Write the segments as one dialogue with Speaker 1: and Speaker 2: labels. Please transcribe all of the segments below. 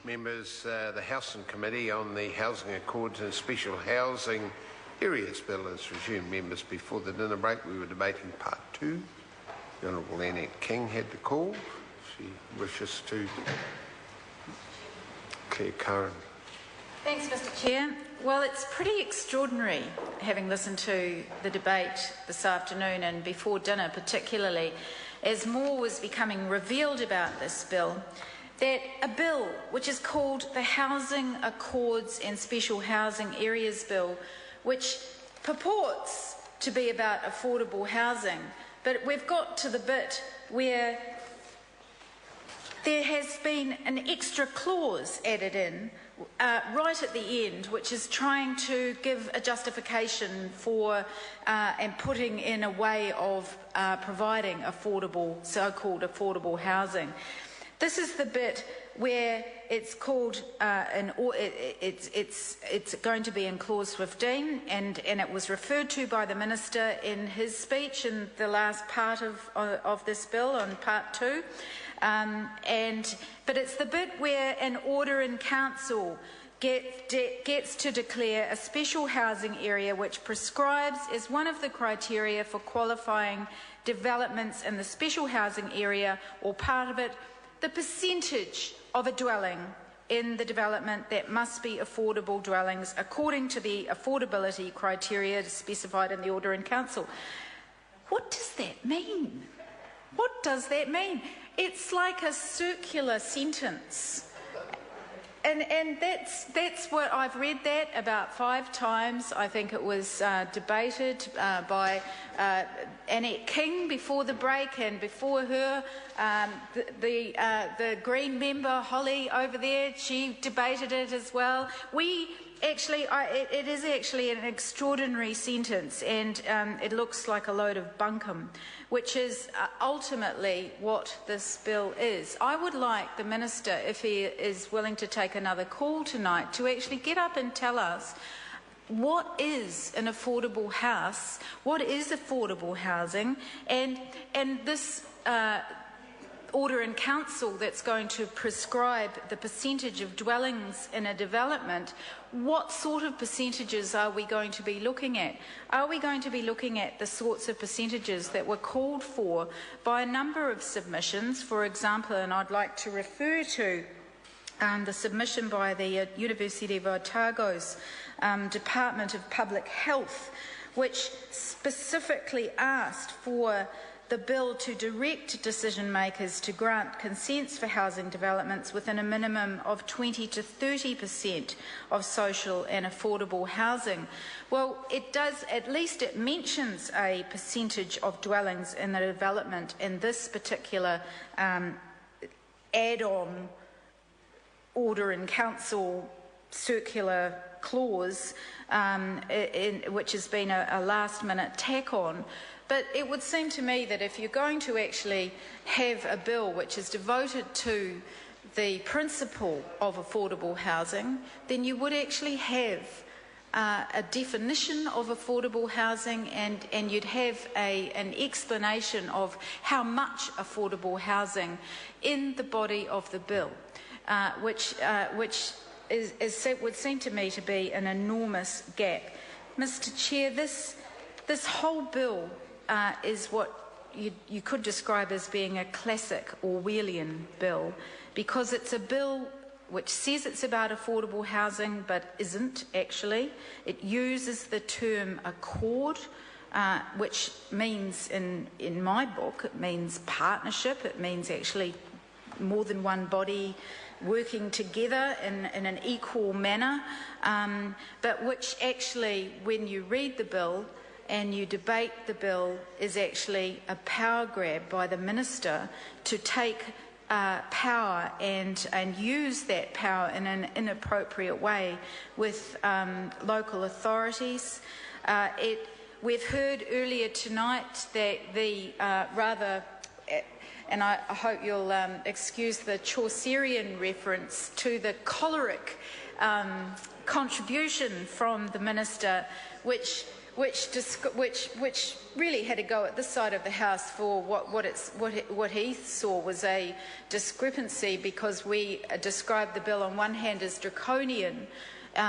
Speaker 1: Members, the Housing Committee on the Housing Accords and Special Housing Areas Bill has resumed. Members, before the dinner break we were debating Part 2. The Honourable Annette King had the call. She wishes to declare current.
Speaker 2: Thanks, Mr. Chair. Well, it's pretty extraordinary, having listened to the debate this afternoon and before dinner particularly, as more was becoming revealed about this bill, that a bill which is called the Housing Accords and Special Housing Areas Bill, which purports to be about affordable housing, but we've got to the bit where there has been an extra clause added in right at the end, which is trying to give a justification for and putting in a way of providing affordable, so-called affordable housing. This is the bit where it's called, it's going to be in clause 15, and it was referred to by the Minister in his speech in the last part of this bill on Part 2. But it's the bit where an order in council gets to declare a special housing area which prescribes as one of the criteria for qualifying developments in the special housing area or part of it, the percentage of a dwelling in the development that must be affordable dwellings according to the affordability criteria specified in the order in council. What does that mean? What does that mean? It's like a circular sentence. And that's what I've read that about 5 times. I think it was debated by Annette King before the break, and before her, the Green member Holly over there, she debated it as well. It is actually an extraordinary sentence, and it looks like a load of bunkum, which is ultimately what this bill is. I would like the Minister, if he is willing to take another call tonight, to actually get up and tell us what is an affordable house, what is affordable housing, and this order in council that's going to prescribe the percentage of dwellings in a development. What sort of percentages are we going to be looking at? Are we going to be looking at the sorts of percentages that were called for by a number of submissions? For example, and I'd like to refer to the submission by the University of Otago's Department of Public Health, which specifically asked for the bill to direct decision makers to grant consents for housing developments within a minimum of 20 to 30% of social and affordable housing. Well, it does, at least it mentions a percentage of dwellings in the development in this particular add-on order in council circular clause, which has been a last-minute tack on. But it would seem to me that if you're going to actually have a bill which is devoted to the principle of affordable housing, then you would actually have a definition of affordable housing, and you'd have an explanation of how much affordable housing in the body of the bill, which would seem to me to be an enormous gap. Mr. Chair, this whole bill is what you could describe as being a classic Orwellian bill, because it's a bill which says it's about affordable housing but isn't actually. It uses the term accord, which means, in my book, it means partnership. It means actually more than one body working together in an equal manner, but which actually, when you read the bill and you debate the bill, is actually a power grab by the Minister to take power and use that power in an inappropriate way with local authorities. We've heard earlier tonight that the and I hope you'll excuse the Chaucerian reference to the choleric contribution from the Minister, which which really had a go at this side of the House for what he saw was a discrepancy, because we described the bill on one hand as draconian,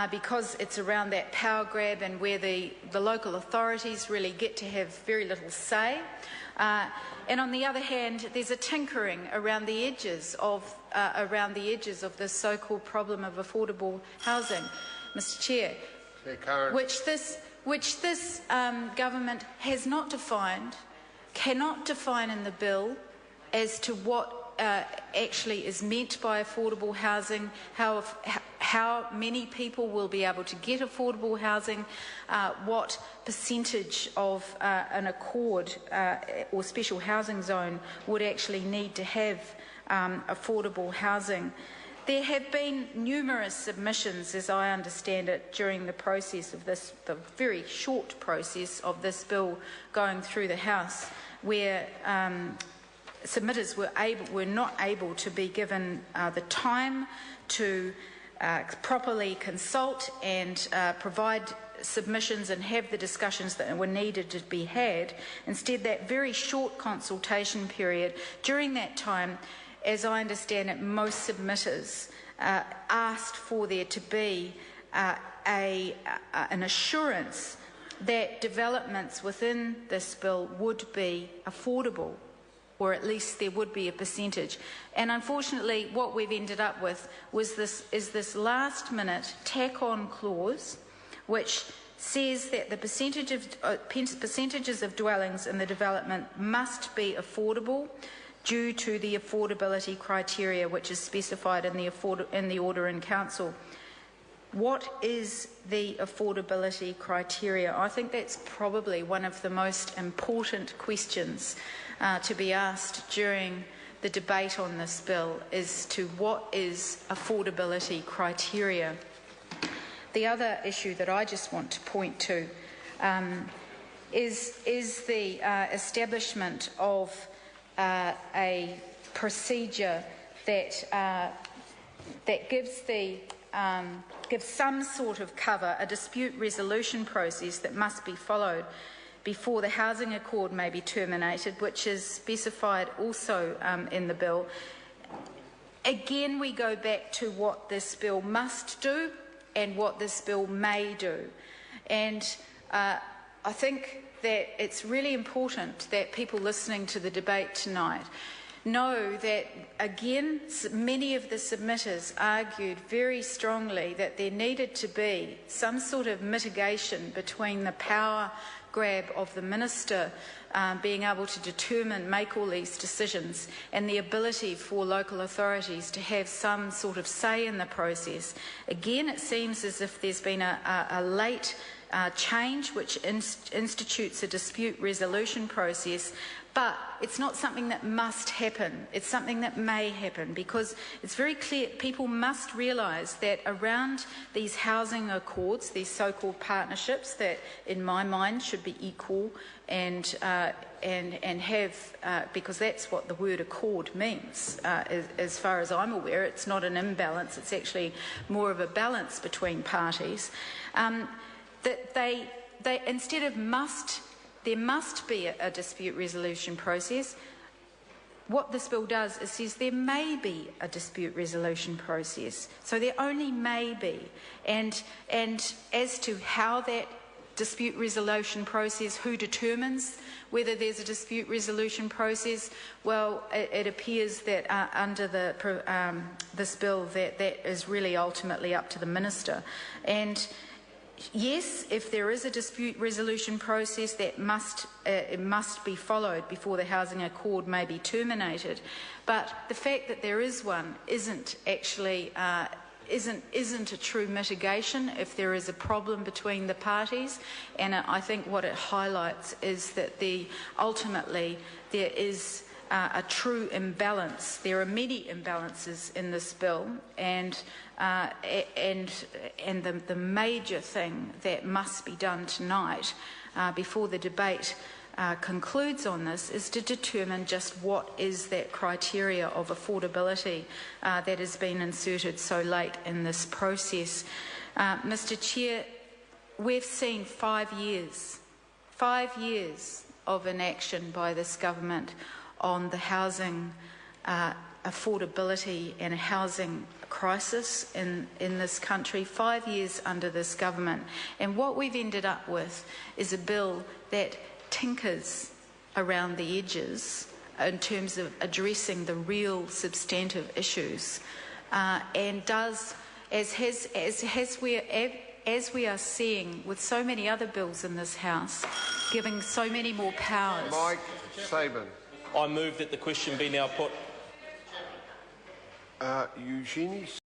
Speaker 2: because it's around that power grab and where the local authorities really get to have very little say. And on the other hand, there's a tinkering around the edges of this so-called problem of affordable housing, Mr. Chair, which this government has not defined, cannot define in the bill as to what actually is meant by affordable housing, how many people will be able to get affordable housing, what percentage of an accord or special housing zone would actually need to have affordable housing. There have been numerous submissions, as I understand it, during the process of the very short process of this bill going through the House, where submitters were not able to be given the time to properly consult and provide submissions and have the discussions that were needed to be had. Instead, that very short consultation period, during that time, as I understand it, most submitters asked for there to be an assurance that developments within this bill would be affordable, or at least there would be a percentage. And unfortunately, what we've ended up with is this last-minute tack-on clause, which says that the percentages of dwellings in the development must be affordable due to the affordability criteria which is specified in the order in council. What is the affordability criteria? I think that's probably one of the most important questions to be asked during the debate on this bill, as to what is affordability criteria. The other issue that I just want to point to is the establishment of a procedure that gives some sort of cover, a dispute resolution process that must be followed before the housing accord may be terminated, which is specified also in the bill. Again, we go back to what this bill must do and what this bill may do. And I think that it's really important that people listening to the debate tonight know that, again, many of the submitters argued very strongly that there needed to be some sort of mitigation between the power grab of the minister being able to make all these decisions, and the ability for local authorities to have some sort of say in the process. Again, it seems as if there's been a late change which institutes a dispute resolution process, but it's not something that must happen. It's something that may happen, because it's very clear people must realise that around these housing accords, these so-called partnerships that in my mind should be equal and have, because that's what the word accord means. As far as I'm aware, it's not an imbalance, it's actually more of a balance between parties. That they instead of there must be a dispute resolution process. What this bill does is says there may be a dispute resolution process. So there only may be. And as to how that dispute resolution process, who determines whether there's a dispute resolution process, well, it appears that under this bill that is really ultimately up to the minister. And yes, if there is a dispute resolution process, that it must be followed before the housing accord may be terminated. But the fact that there is one isn't actually isn't a true mitigation if there is a problem between the parties. And I think what it highlights is that ultimately there is a true imbalance. There are many imbalances in this bill, and the major thing that must be done tonight before the debate concludes on this is to determine just what is that criteria of affordability that has been inserted so late in this process. Mr. Chair, we've seen 5 years 5 years of inaction by this government on the housing affordability and a housing crisis in this country, 5 years under this government. And what we've ended up with is a bill that tinkers around the edges in terms of addressing the real substantive issues and does, as we are seeing with so many other bills in this House, giving so many more powers.
Speaker 1: Mike Sabin.
Speaker 3: I move that the question be now put.
Speaker 1: Eugenie